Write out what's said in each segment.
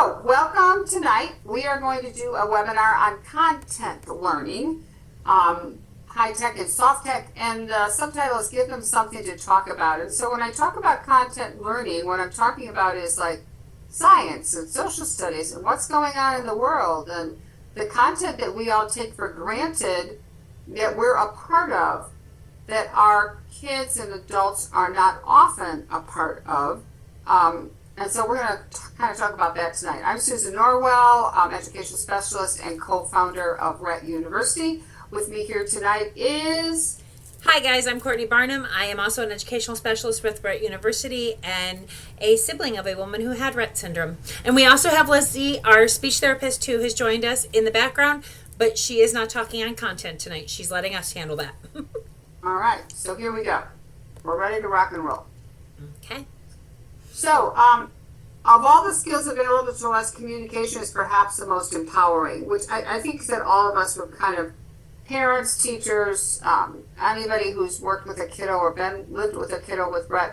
So, welcome tonight. We are going to do a webinar on content learning, high tech and soft tech, and the subtitle is Give Them Something to Talk About. And so when I talk about content learning, what I'm talking about is like science and social studies and what's going on in the world and the content that we all take for granted that we're a part of, that our kids and adults are not often a part of. And so we're going to kind of talk about that tonight. I'm Susan Norwell, educational specialist and co-founder of Rett University. With me here tonight is... Hi guys, I'm Courtney Barnum. I am also an educational specialist with Rett University and a sibling of a woman who had Rett syndrome. And we also have Leslie, our speech therapist, who has joined us in the background, but she is not talking on content tonight. She's letting us handle that. All right, so here we go. We're ready to rock and roll. Okay. So, of all the skills available to us, communication is perhaps the most empowering, which I think that all of us were kind of parents, teachers, anybody who's worked with a kiddo or lived with a kiddo with Rett.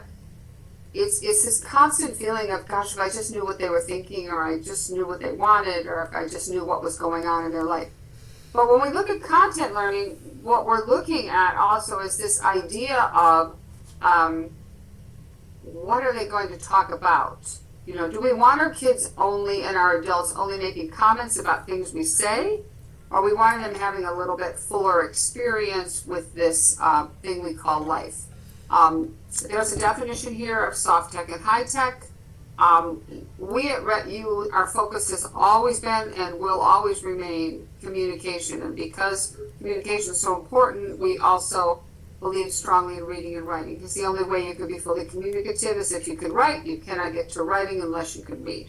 It's this constant feeling of, gosh, if I just knew what they were thinking, or I just knew what they wanted, or if I just knew what was going on in their life. But when we look at content learning, what we're looking at also is this idea of what are they going to talk about? You know, do we want our kids only and our adults only making comments about things we say? Or we want them having a little bit fuller experience with this thing we call life? There's a definition here of soft tech and high tech. We at Rett U, our focus has always been and will always remain communication. And because communication is so important, we also believe strongly in reading and writing, because the only way you can be fully communicative is if you can write. You cannot get to writing unless you can read.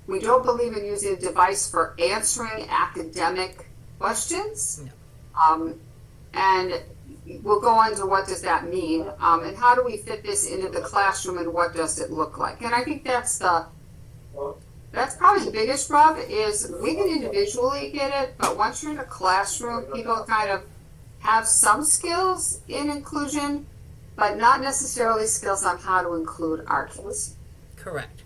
We don't believe in using a device for answering academic questions. No. And we'll go on to what does that mean, and how do we fit this into the classroom, and what does it look like. And I think that's probably the biggest rub, is we can individually get it, but once you're in a classroom, people kind of have some skills in inclusion, but not necessarily skills on how to include our kids. Correct.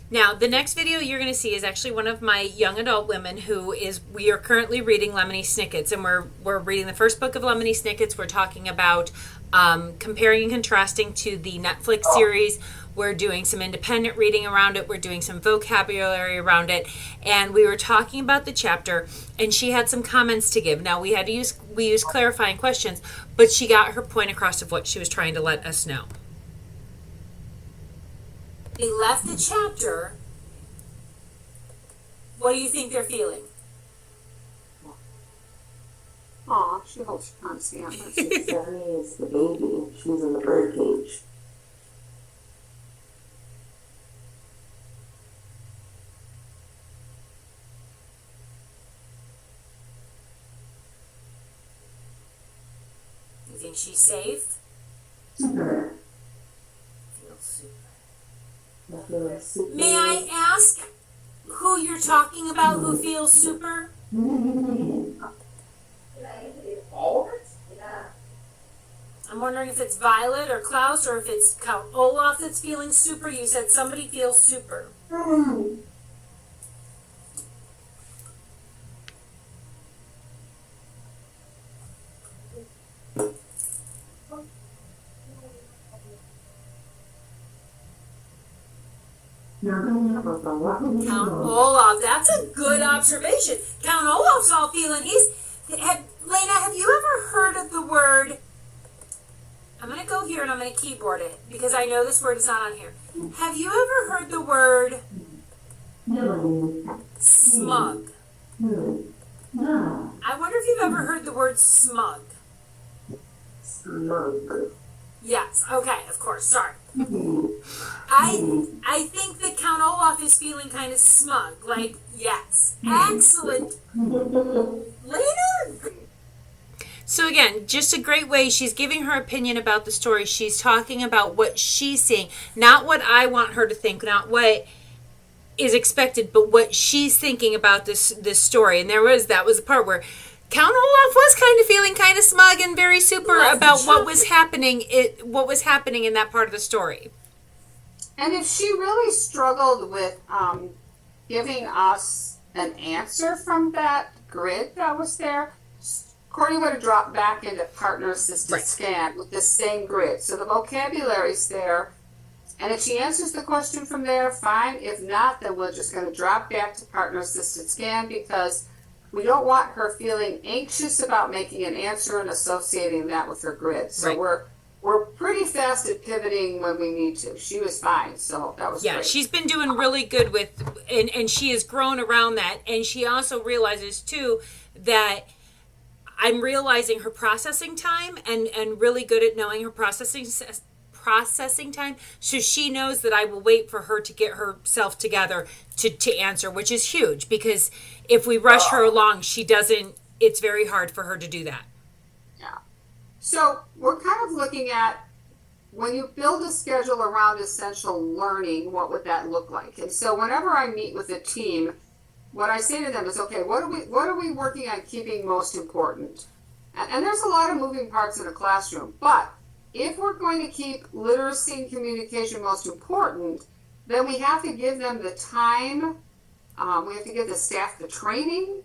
Now, the next video you're going to see is actually one of my young adult women we are currently reading Lemony Snicket's, and we're reading the first book of Lemony Snicket's. We're talking about comparing and contrasting to the Netflix series. We're doing some independent reading around it. We're doing some vocabulary around it. And we were talking about the chapter, and she had some comments to give. Now, we used clarifying questions, but she got her point across of what she was trying to let us know. They left the chapter. What do you think they're feeling? Aw, she holds her on Sam. Sammy is the baby. She's in the bird cage. You think she's safe? Super. Feels super. I feel super. May I ask who you're talking about who feels super? All of it? Yeah. I'm wondering if it's Violet or Klaus, or if it's Count Olaf that's feeling super. You said somebody feels super. Count Olaf, that's a good observation. Count Olaf's all feeling. Lena, have you ever heard of the word? I'm going to go here and I'm going to keyboard it because I know this word is not on here. Have you ever heard the word smug? I wonder if you've ever heard the word smug. Smug. Yes, okay, of course, sorry. I think that Count Olaf is feeling kind of smug, like, yes, excellent. Later. So again, just a great way. She's giving her opinion about the story. She's talking about what she's seeing, not what I want her to think, not what is expected, but what she's thinking about this story. And that was the part where Count Olaf was kind of feeling kind of smug and very super about what was happening in that part of the story. And if she really struggled with giving us an answer from that grid that was there, Courtney would have dropped back into partner assisted Right. scan with the same grid. So the vocabulary's there. And if she answers the question from there, fine. If not, then we're just going to drop back to partner assisted scan because we don't want her feeling anxious about making an answer and associating that with her grid. So Right. we're pretty fast at pivoting when we need to. She was fine, so that was Yeah, great. she's been doing really good with, and she has grown around that. And she also realizes too that I'm realizing her processing time and really good at knowing her processing time. So she knows that I will wait for her to get herself together to answer, which is huge because if we rush her along, she doesn't, it's very hard for her to do that. Yeah. So we're kind of looking at when you build a schedule around essential learning, what would that look like? And so whenever I meet with a team, what I say to them is, okay, what are we working on keeping most important? And there's a lot of moving parts in a classroom, but if we're going to keep literacy and communication most important, then we have to give them the time, we have to give the staff the training,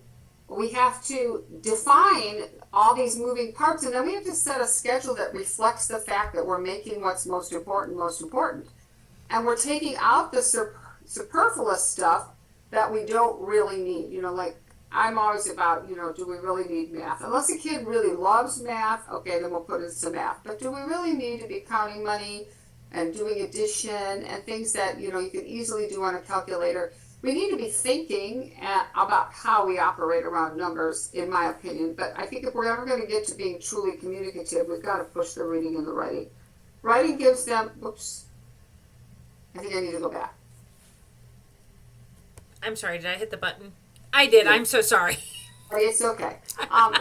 we have to define all these moving parts, and then we have to set a schedule that reflects the fact that we're making what's most important. And we're taking out the superfluous stuff that we don't really need. You know, like I'm always about, do we really need math? Unless a kid really loves math, okay, then we'll put in some math. But do we really need to be counting money and doing addition and things that, you can easily do on a calculator? We need to be thinking about how we operate around numbers, in my opinion. But I think if we're ever going to get to being truly communicative, we've got to push the reading and the writing. Writing gives them, oops, I think I need to go back. I'm sorry, did I hit the button? I did. I'm so sorry. It's okay.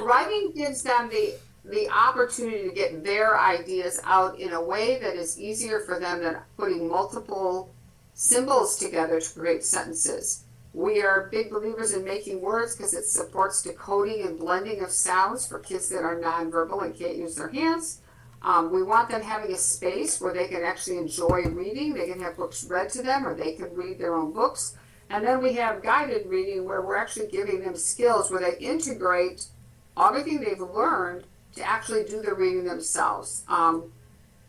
Writing gives them the opportunity to get their ideas out in a way that is easier for them than putting multiple symbols together to create sentences. We are big believers in making words because it supports decoding and blending of sounds for kids that are nonverbal and can't use their hands. We want them having a space where they can actually enjoy reading. They can have books read to them or they can read their own books. And then we have guided reading where we're actually giving them skills where they integrate everything they've learned to actually do the reading themselves. And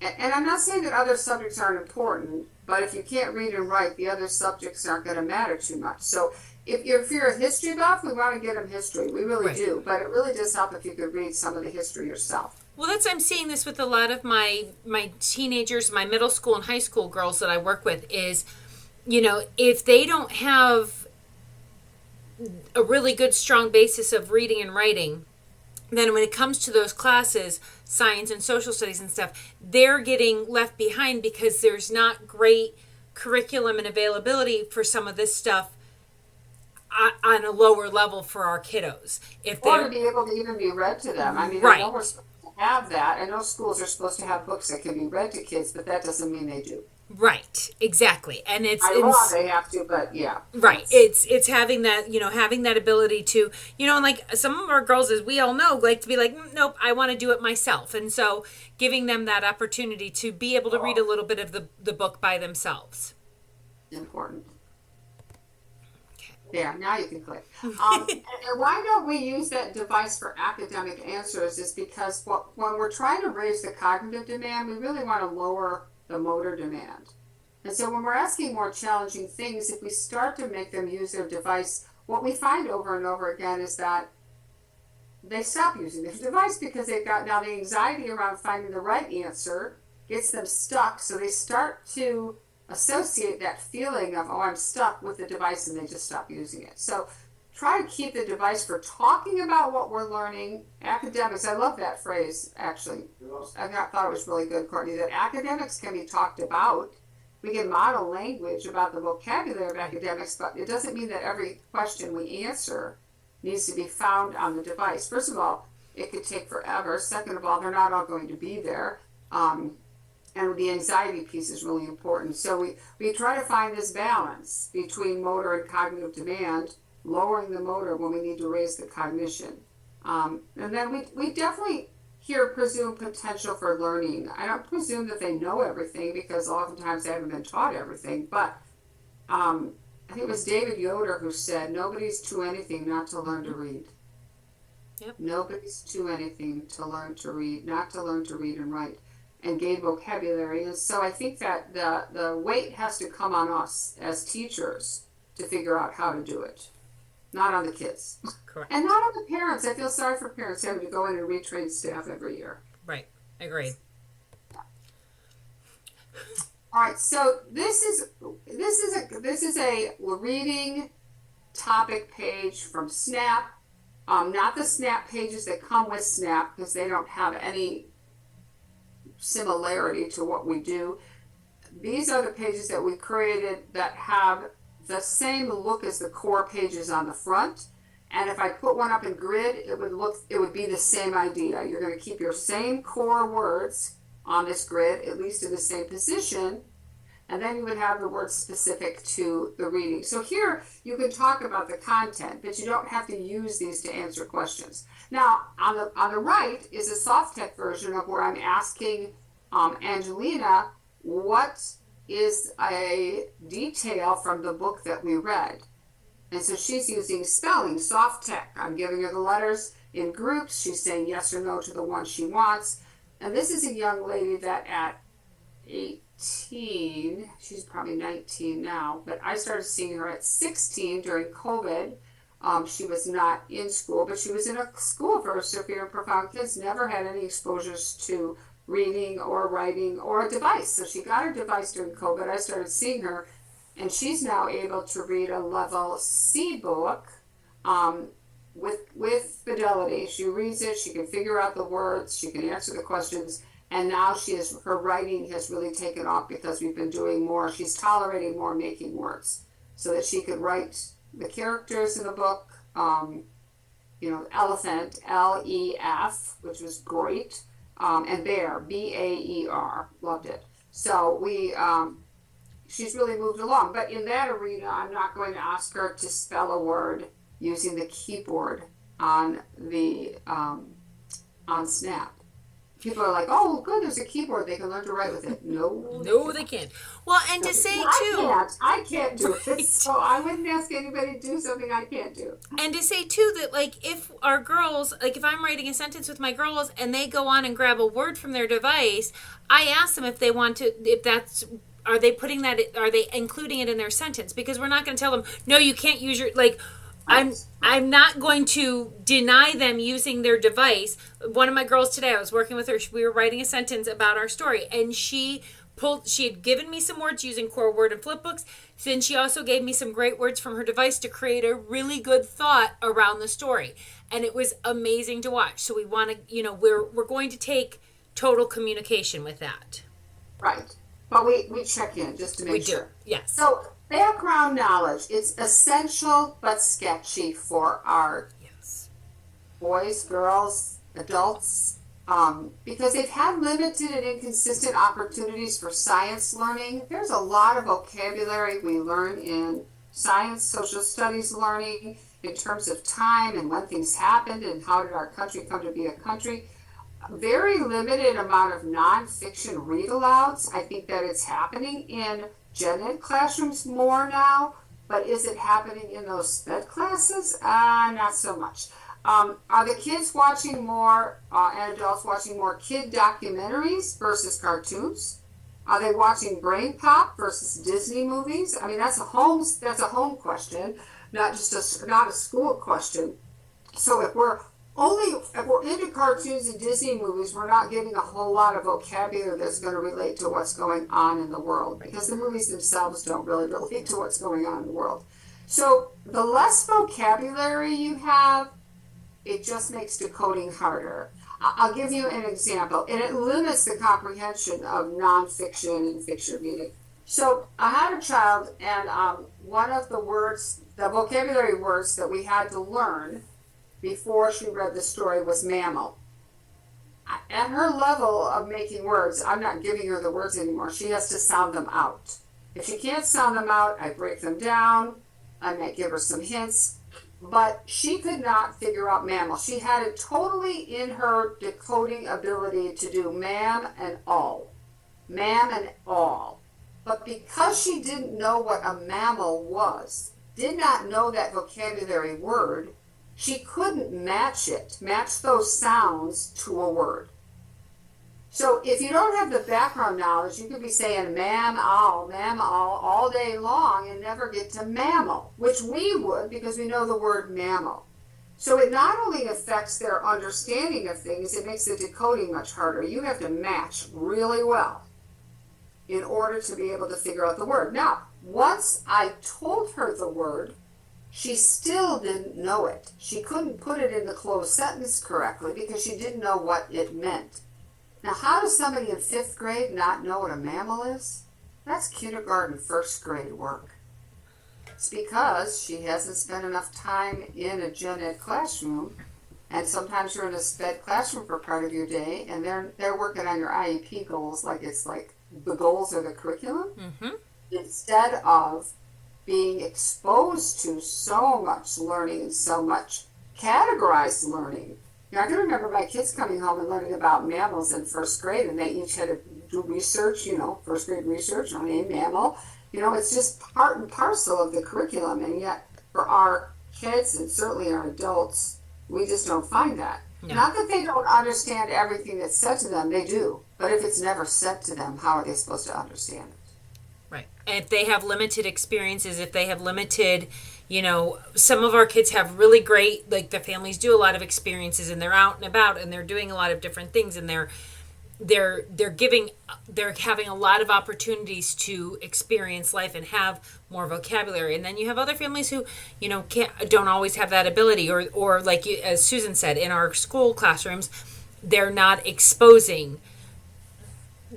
I'm not saying that other subjects aren't important, but if you can't read and write, the other subjects aren't going to matter too much. So if you're a history buff, we want to get them history. We really do. But it really does help if you could read some of the history yourself. Well, I'm seeing this with a lot of my teenagers, my middle school and high school girls that I work with is, if they don't have a really good, strong basis of reading and writing, then when it comes to those classes, science and social studies and stuff, they're getting left behind because there's not great curriculum and availability for some of this stuff on a lower level for our kiddos. Or to be able to even be read to them. I mean, right. I know we're supposed to have that. I know schools are supposed to have books that can be read to kids, but that doesn't mean they do. Right, exactly. And it's they have to, but yeah. Right. It's having that, having that ability to, and like some of our girls, as we all know, like to be like, nope, I want to do it myself. And so giving them that opportunity to be able to read a little bit of the book by themselves. Important. There, now you can click. And why don't we use that device for academic answers is because when we're trying to raise the cognitive demand, we really want to lower the motor demand. And so when we're asking more challenging things, if we start to make them use their device, what we find over and over again is that they stop using their device because they've got now the anxiety around finding the right answer gets them stuck. So they start to associate that feeling of, I'm stuck with the device, and they just stop using it. So try to keep the device for talking about what we're learning. Academics, I love that phrase, actually. I thought it was really good, Courtney, that academics can be talked about. We can model language about the vocabulary of academics, but it doesn't mean that every question we answer needs to be found on the device. First of all, it could take forever. Second of all, they're not all going to be there. And the anxiety piece is really important. So we try to find this balance between motor and cognitive demand, lowering the motor when we need to raise the cognition. And then we definitely here presume potential for learning. I don't presume that they know everything because oftentimes they haven't been taught everything, but I think it was David Yoder who said, nobody's to anything not to learn to read. Yep. Nobody's to anything to learn to read, not to learn to read and write and gain vocabulary. And so I think that the weight has to come on us as teachers to figure out how to do it, not on the kids. Correct. And not on the parents. I feel sorry for parents having to go in and retrain staff every year. Right. Agreed. All right, so this is a reading topic page from Snap. Not the Snap pages that come with Snap because they don't have any similarity to what we do. These are the pages that we created that have the same look as the core pages on the front. And if I put one up in grid, it would be the same idea. You're going to keep your same core words on this grid, at least in the same position, and then you would have the words specific to the reading. So here you can talk about the content, but you don't have to use these to answer questions. Now, on the right is a soft tech version of where I'm asking Angelina what is a detail from the book that we read. And so she's using spelling, soft tech. I'm giving her the letters in groups. She's saying yes or no to the one she wants. And this is a young lady that at 18, she's probably 19 now, but I started seeing her at 16 during COVID. She was not in school, but she was in a school for severe and profound kids, never had any exposures to reading or writing or a device. So she got her device during COVID. I started seeing her, and she's now able to read a level C book with fidelity. She reads it, she can figure out the words, she can answer the questions, and now her writing has really taken off because we've been doing more. She's tolerating more making words so that she could write the characters in the book. Elephant, L-E-F, which was great, and bear, B-A-E-R, loved it. So she's really moved along. But in that arena, I'm not going to ask her to spell a word using the keyboard on Snap. People are like, oh, good, there's a keyboard. They can learn to write with it. No, they can't. Well, and to say, too. I can't do it. So I wouldn't ask anybody to do something I can't do. And to say, too, that, if our girls, if I'm writing a sentence with my girls and they go on and grab a word from their device, I ask them if they want to, are they including it in their sentence? Because we're not going to tell them, no, you can't use your, I'm not going to deny them using their device. One of my girls today, I was working with her, we were writing a sentence about our story, and she had given me some words using core word and flip books. Then she also gave me some great words from her device to create a really good thought around the story. And it was amazing to watch. So we want to, we're going to take total communication with that. Right. But we check in just to make sure. Yes. So background knowledge, it's essential but sketchy for our boys, girls, adults, because they've had limited and inconsistent opportunities for science learning. There's a lot of vocabulary we learn in science, social studies learning, in terms of time and when things happened and how did our country come to be a country. Very limited amount of nonfiction read-alouds. I think that it's happening in gen ed classrooms more now, but is it happening in those SPED classes? Not so much. Are the kids watching more, and adults watching more kid documentaries versus cartoons? Are they watching Brain Pop versus Disney movies? I mean, that's a home question, not a school question. So if we're into cartoons and Disney movies, we're not getting a whole lot of vocabulary that's going to relate to what's going on in the world, because the movies themselves don't really relate to what's going on in the world. So the less vocabulary you have, it just makes decoding harder. I'll give you an example, and it limits the comprehension of nonfiction and fiction reading. So I had a child, and one of the vocabulary words that we had to learn before she read the story was mammal. At her level of making words, I'm not giving her the words anymore. She has to sound them out. If she can't sound them out, I break them down. I might give her some hints. but she could not figure out mammal. She had it totally in her decoding ability to do ma'am and all. Ma'am and all. But because she didn't know what a mammal was, did not know that vocabulary word, she couldn't match those sounds to a word. So if you don't have the background knowledge, you could be saying ma'am, all day long and never get to mammal, which we would because we know the word mammal. So it not only affects their understanding of things, it makes the decoding much harder. You have to match really well in order to be able to figure out the word. Now, once I told her the word, she still didn't know it. She couldn't put it in the closed sentence correctly because she didn't know what it meant. Now, how does somebody in 5th grade not know what a mammal is? That's kindergarten, 1st grade work. It's because she hasn't spent enough time in a gen ed classroom, and sometimes you're in a sped classroom for part of your day, and they're working on your IEP goals like it's like the goals are the curriculum, instead of being exposed to so much learning and so much categorized learning. You know, I can remember my kids coming home and learning about mammals in 1st grade, and they each had to do research, 1st grade research on a mammal. It's just part and parcel of the curriculum, and yet for our kids and certainly our adults, we just don't find that. No. Not that they don't understand everything that's said to them, they do. But if it's never said to them, how are they supposed to understand it? Right. And if they have limited experiences, if they have limited, some of our kids have really great, like their families do a lot of experiences and they're out and about and they're doing a lot of different things and they're having a lot of opportunities to experience life and have more vocabulary. And then you have other families who, don't always have that ability or like you, as Susan said, in our school classrooms, they're not exposing.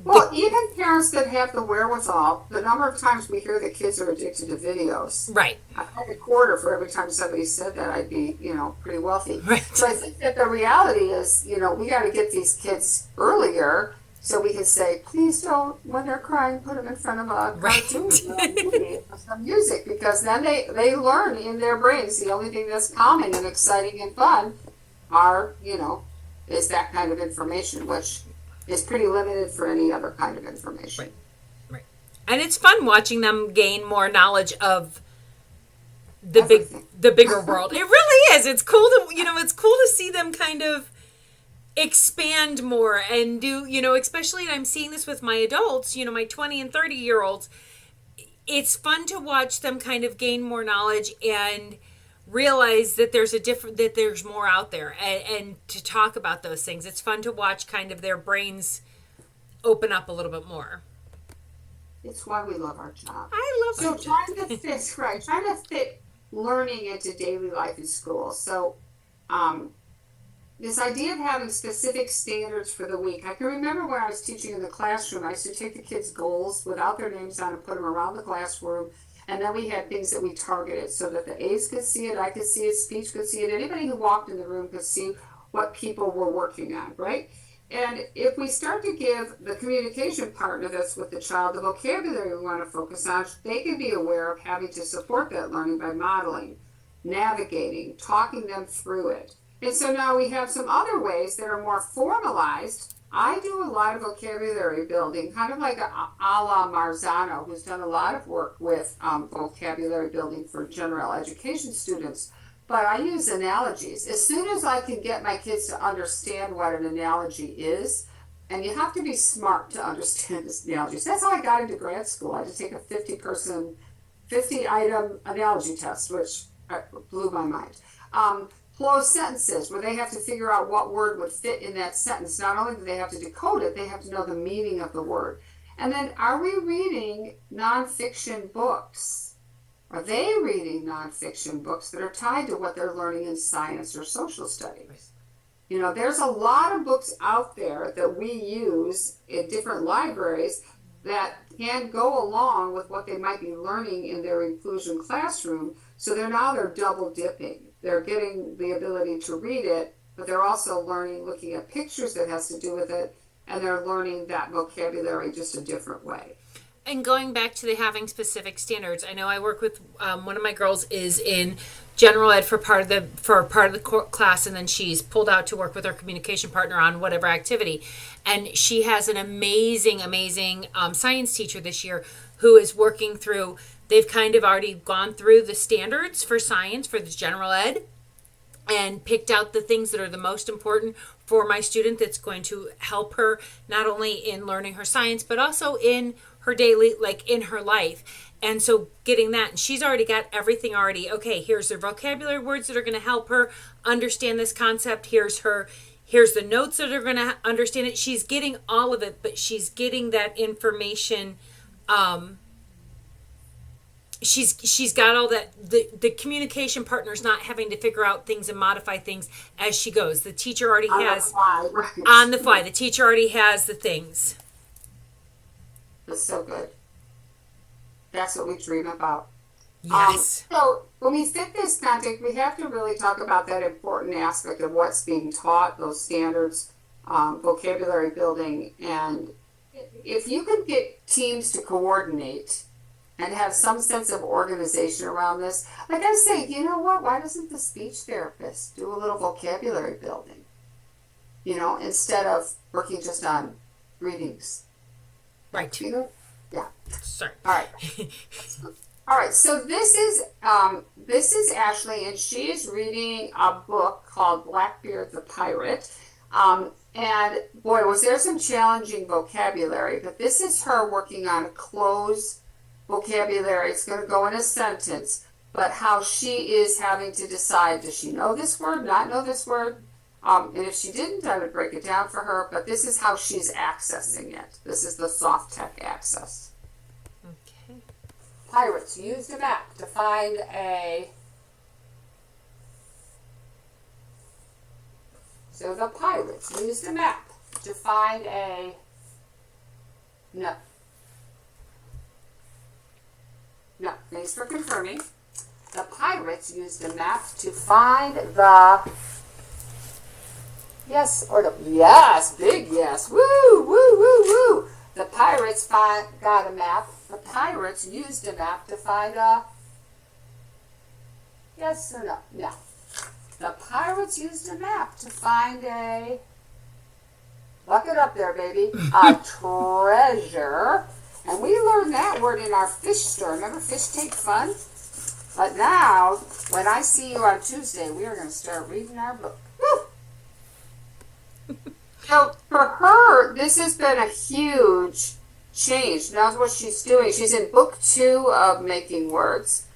Well, even parents that have the wherewithal, the number of times we hear that kids are addicted to videos. Right. I had a quarter for every time somebody said that, I'd be, pretty wealthy. Right. So I think that the reality is, we got to get these kids earlier so we can say, please don't, when they're crying, put them in front of a cartoon or a movie or some music, because then they learn in their brains. The only thing that's calming and exciting and fun are, is that kind of information, which is pretty limited for any other kind of information. Right. And it's fun watching them gain more knowledge of the bigger world. It really is. It's cool to see them kind of expand more and do, especially, and I'm seeing this with my adults, my 20 and 30-year-olds. It's fun to watch them kind of gain more knowledge and realize that there's more out there and to talk about those things. It's fun to watch kind of their brains open up a little bit more. It's why we love our job. I love our job. Trying to fit learning into daily life in school. So this idea of having specific standards for the week. I can remember when I was teaching in the classroom, I used to take the kids' goals without their names on and put them around the classroom. And then we had things that we targeted so that the A's could see it, I could see it, speech could see it, anybody who walked in the room could see what people were working on, right? And if we start to give the communication partner that's with the child the vocabulary we want to focus on, they can be aware of having to support that learning by modeling, navigating, talking them through it. And so now we have some other ways that are more formalized. I do a lot of vocabulary building, kind of like a la Marzano, who's done a lot of work with vocabulary building for general education students. But I use analogies. As soon as I can get my kids to understand what an analogy is, and you have to be smart to understand this analogies. That's how I got into grad school. I had to take a 50-item analogy test, which blew my mind. Closed sentences, where they have to figure out what word would fit in that sentence. Not only do they have to decode it, they have to know the meaning of the word. And then, are we reading nonfiction books? Are they reading nonfiction books that are tied to what they're learning in science or social studies? There's a lot of books out there that we use in different libraries that can go along with what they might be learning in their inclusion classroom. So they're double dipping. They're getting the ability to read it, but they're also looking at pictures that has to do with it, and they're learning that vocabulary just a different way. And going back to the having specific standards, I know I work with one of my girls is in general ed for part of the class, and then she's pulled out to work with her communication partner on whatever activity. And she has an amazing science teacher this year who is working through. They've kind of already gone through the standards for science for the general ed and picked out the things that are the most important for my student that's going to help her not only in learning her science but also in her daily, like in her life. And so getting that, and she's already got everything already. Okay, here's the vocabulary words that are going to help her understand this concept. Here's the notes that are going to understand it. She's getting all of it, but she's getting that information. She's got all that. The communication partner's not having to figure out things and modify things as she goes. The teacher already has on the fly. The teacher already has the things. That's so good. That's what we dream about. Yes. So when we fit this context, we have to really talk about that important aspect of what's being taught, those standards, vocabulary building, and if you can get teams to coordinate and have some sense of organization around this, like I say, you know what? Why doesn't the speech therapist do a little vocabulary building? Instead of working just on readings. Right. Yeah. Sorry. All right. All right. So this is Ashley, and she is reading a book called Blackbeard the Pirate. And boy, was there some challenging vocabulary, but this is her working on a closed vocabulary. It's going to go in a sentence, but how she is having to decide, does she know this word, not know this word? And if she didn't, I would break it down for her, but this is how she's accessing it. This is the soft tech access. Okay. Pirates used a map to find a... So the pirates used a map to find a... No. No, thanks for confirming. The pirates used a map to find the... Yes, or the... Yes, big yes. Woo, woo, woo, woo. The pirates got a map. The pirates used a map to find a... Yes or no? No. The pirates used a map to find a... Look it up there, baby. A treasure. And we learned that word in our fish store. Remember Fish Take Fun? But now, when I see you on Tuesday, we are going to start reading our book. Woo! So for her, this has been a huge change. Now what she's doing, she's in book 2 of Making Words.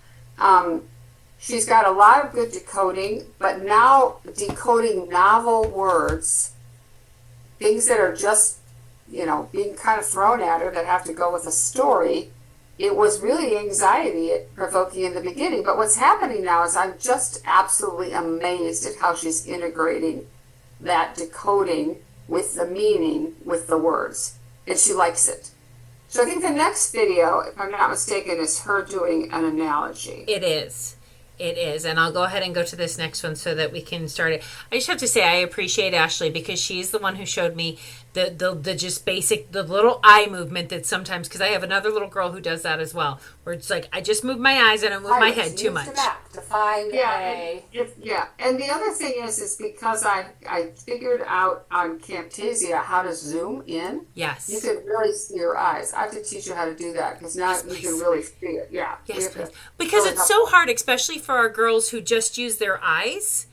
She's got a lot of good decoding, but now decoding novel words, things that are just, being kind of thrown at her that have to go with a story. It was really anxiety provoking in the beginning, but what's happening now is I'm just absolutely amazed at how she's integrating that decoding with the meaning with the words, and she likes it. So I think the next video, if I'm not mistaken, is her doing an analogy. It is. And I'll go ahead and go to this next one so that we can start it. I just have to say I appreciate Ashley because she's the one who showed me the just basic, the little eye movement that sometimes, because I have another little girl who does that as well, where it's like, I just move my eyes, I don't move my head too much. To find and the other thing is because I figured out on Camtasia how to zoom in. Yes. You can really see your eyes. I have to teach you how to do that because now you can really see it. Yeah. Yes, please. Because it's so hard, especially for our girls who just use their eyes,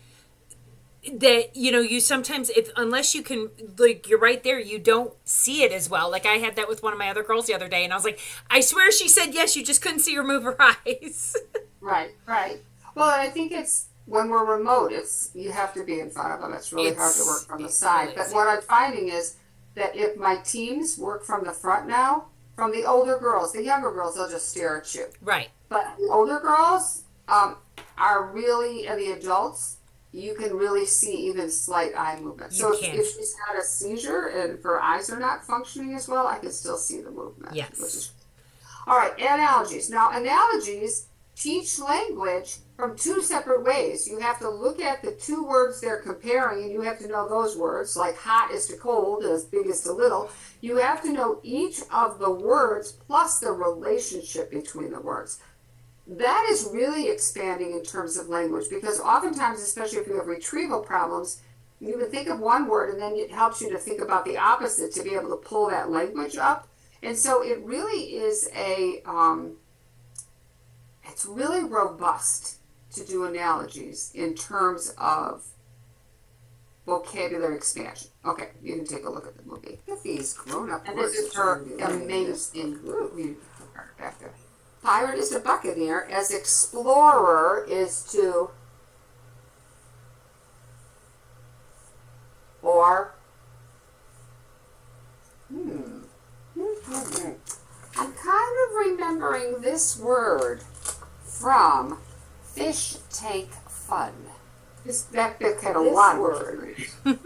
that you sometimes, unless you can, like, you're right there, you don't see it as well. Like I had that with one of my other girls the other day, and I was like, I swear she said yes, you just couldn't see her move her eyes. Right. Well, I think it's when we're remote, you have to be in front of them. It's really hard to work from the side. But what I'm finding is that if my teams work from the front now, from the older girls, the younger girls, they'll just stare at you. Right. But the older girls are really, and the adults, you can really see even slight eye movement. So if she's had a seizure and her eyes are not functioning as well, I can still see the movement. Yes. All right, analogies. Now, analogies teach language from two separate ways. You have to look at the two words they're comparing, and you have to know those words, like hot is to cold, as big as to little. You have to know each of the words plus the relationship between the words. That is really expanding in terms of language, because oftentimes, especially if you have retrieval problems, you would think of one word and then it helps you to think about the opposite to be able to pull that language up. And so it really is it's really robust to do analogies in terms of vocabulary expansion. Okay, you can take a look at the movie. Look at these grown-up words. And this is her amazing back there. Pirate is a buccaneer, as explorer is to, or, I'm kind of remembering this word from Fish Tank Fun. That book had a lot of words. Did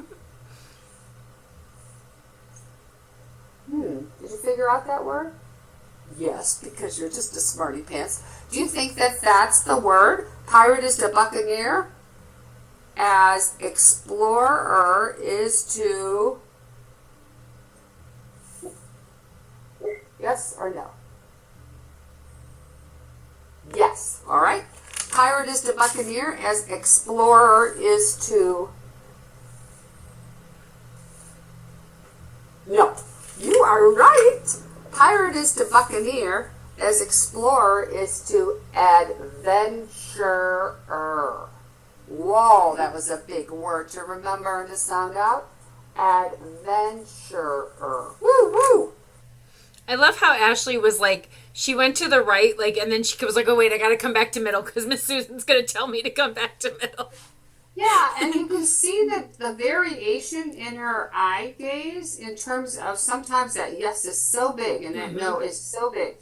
you figure out that word? Yes, because you're just a smarty pants. Do you think that that's the word? Pirate is to buccaneer, as explorer is to... Yes or no? Yes. All right. Pirate is to buccaneer, as explorer is to... No. You are right. Pirate is to buccaneer, as explorer is to adventurer. Whoa, that was a big word to remember and to sound out. Adventurer. Woo, woo. I love how Ashley was like, she went to the right, like, and then she was like, oh, wait, I got to come back to middle because Miss Susan's going to tell me to come back to middle. Yeah, and you can see the variation in her eye gaze in terms of sometimes that yes is so big and that no is so big.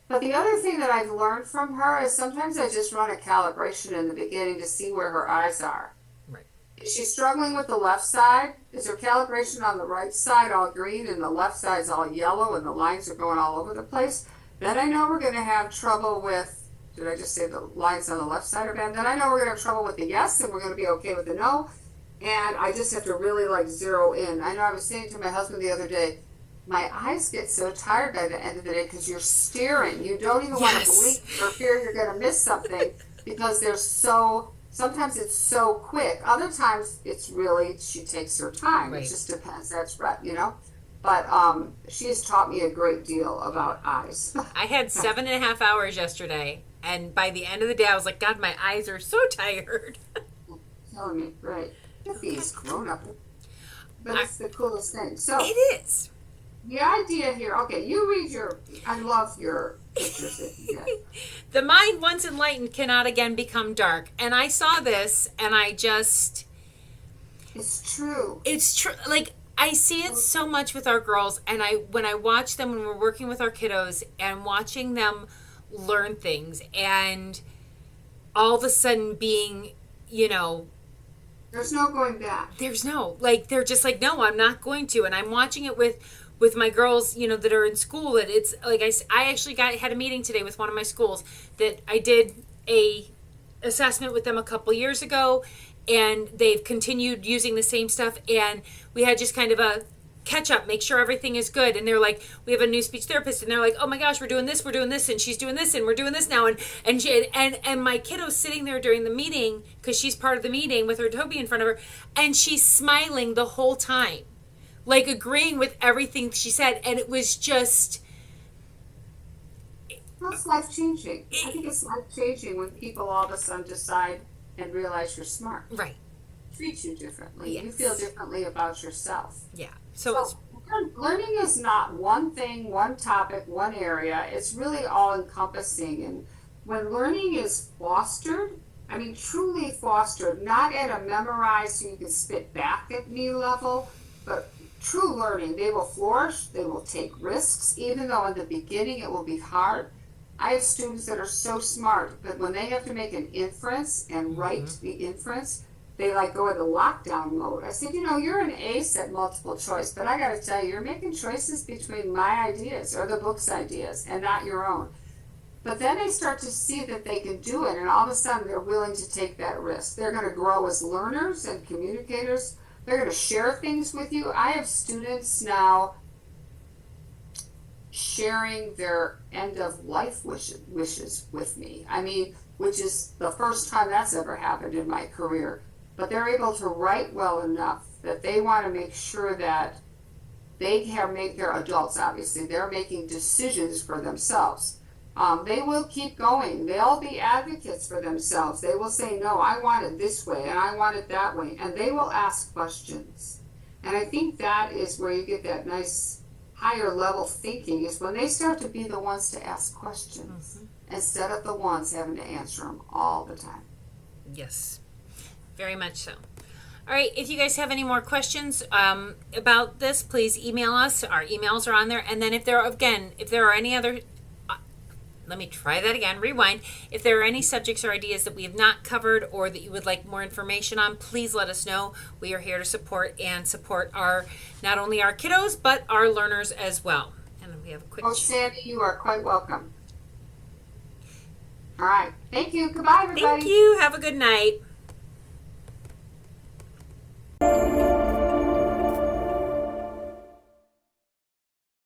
But the other thing that I've learned from her is sometimes I just run a calibration in the beginning to see where her eyes are. Right. Is she struggling with the left side? Is her calibration on the right side all green and the left side's all yellow and the lines are going all over the place? Then I know we're going to have trouble with, did I just say the lines on the left side are bad? Then I know we're going to have trouble with the yes and we're going to be okay with the no. And I just have to really like zero in. I know I was saying to my husband the other day, my eyes get so tired by the end of the day because you're staring. You don't even want to blink for fear you're going to miss something because they're so, sometimes it's so quick. Other times it's really, she takes her time. Right. It just depends. That's Rett, you know. But she's taught me a great deal about eyes. I had 7.5 hours yesterday. And by the end of the day, I was like, God, my eyes are so tired. Telling me, right. He's grown up. But it's the coolest thing. So it is. The idea here, okay, you read your, I love your pictures that you get. The mind once enlightened cannot again become dark. And I saw this and I just... It's true. It's true. Like, I see it so much with our girls. And when I watch them, when we're working with our kiddos and watching them learn things and all of a sudden being, you know, there's no going back. There's no, like, they're just like, no, I'm not going to. And I'm watching it with my girls, you know, that are in school. That it's like I actually had a meeting today with one of my schools that I did a assessment with them a couple years ago, and they've continued using the same stuff. And we had just kind of a catch up, make sure everything is good. And they're like, we have a new speech therapist, and they're like, oh my gosh, we're doing this, and she's doing this, and we're doing this now. And my kiddo's sitting there during the meeting because she's part of the meeting with her Toby in front of her, and she's smiling the whole time, like agreeing with everything she said. And it was just, well, it's life changing. I think it's life changing when people all of a sudden decide and realize you're smart. Right. Treat you differently. Yes. You feel differently about yourself. Yeah. So learning is not one thing, one topic, one area. It's really all encompassing. And when learning is fostered, I mean truly fostered, not at a memorized so you can spit back at me level, but true learning, they will flourish, they will take risks, even though in the beginning it will be hard. I have students that are so smart, but when they have to make an inference and write the inference, they like go into lockdown mode. I said, you know, you're an ace at multiple choice, but I got to tell you, you're making choices between my ideas or the book's ideas and not your own. But then they start to see that they can do it, and all of a sudden they're willing to take that risk. They're going to grow as learners and communicators. They're going to share things with you. I have students now sharing their end of life wishes with me. I mean, which is the first time that's ever happened in my career. But they're able to write well enough that they want to make sure that they can make their adults, obviously, they're making decisions for themselves. They will keep going. They'll be advocates for themselves. They will say, no, I want it this way and I want it that way. And they will ask questions. And I think that is where you get that nice higher level thinking, is when they start to be the ones to ask questions instead of the ones having to answer them all the time. Yes, very much so. All right, if you guys have any more questions about this, please email us. Our emails are on there. And then if there are any other, let me try that again, rewind. If there are any subjects or ideas that we have not covered or that you would like more information on, please let us know. We are here to support our, not only our kiddos, but our learners as well. And we have a quick... Oh, Sandy, you are quite welcome. All right. Thank you. Goodbye, everybody. Thank you. Have a good night.